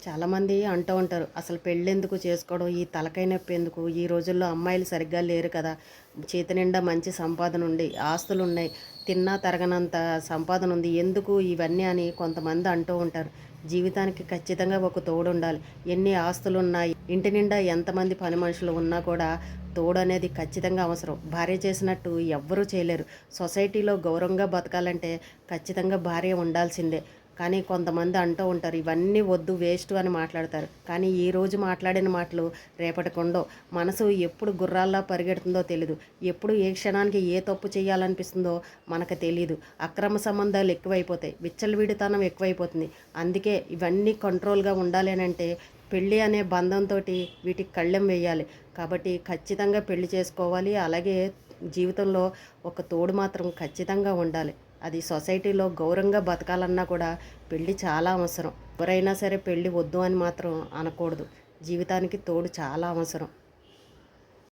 చాలామంది అంటూ ఉంటారు, అసలు పెళ్ళెందుకు చేసుకోవడం, ఈ తలకాయ నొప్పి ఎందుకు, ఈ రోజుల్లో అమ్మాయిలు సరిగ్గా లేరు కదా, చేతి నిండా మంచి సంపాదన ఉంది, ఆస్తులు ఉన్నాయి, తిన్నా తరగనంత సంపాదన ఉంది, ఎందుకు ఇవన్నీ అని కొంతమంది అంటూ ఉంటారు. జీవితానికి ఖచ్చితంగా ఒక తోడు ఉండాలి. ఎన్ని ఆస్తులు ఉన్నాయి, ఇంటి నిండా ఎంతమంది పని మనుషులు ఉన్నా కూడా తోడు అనేది ఖచ్చితంగా అవసరం. భార్య చేసినట్టు ఎవ్వరూ చేయలేరు. సొసైటీలో గౌరవంగా బతకాలంటే ఖచ్చితంగా భార్య ఉండాల్సిందే. కానీ కొంతమంది అంటూ ఉంటారు, ఇవన్నీ వద్దు, వేస్ట్ అని మాట్లాడతారు. కానీ ఈరోజు మాట్లాడిన మాటలు రేపటికి ఉండవు. మనసు ఎప్పుడు గుర్రాల్లా పరిగెడుతుందో తెలీదు. ఎప్పుడు ఏ క్షణానికి ఏ తప్పు చేయాలనిపిస్తుందో మనకు తెలియదు. అక్రమ సంబంధాలు ఎక్కువైపోతాయి, విచ్చలవిడితనం ఎక్కువైపోతుంది. అందుకే ఇవన్నీ కంట్రోల్గా ఉండాలి అని అంటే పెళ్ళి అనే బంధంతో వీటికి కళ్ళెం వేయాలి. కాబట్టి ఖచ్చితంగా పెళ్లి చేసుకోవాలి. అలాగే జీవితంలో ఒక తోడు మాత్రం ఖచ్చితంగా ఉండాలి. అది సొసైటీలో గౌరవంగా బతకాలన్నా కూడా పెళ్ళి చాలా అవసరం. ఎవరైనా సరే పెళ్ళి వద్దు అని మాత్రం అనకూడదు. జీవితానికి తోడు చాలా అవసరం.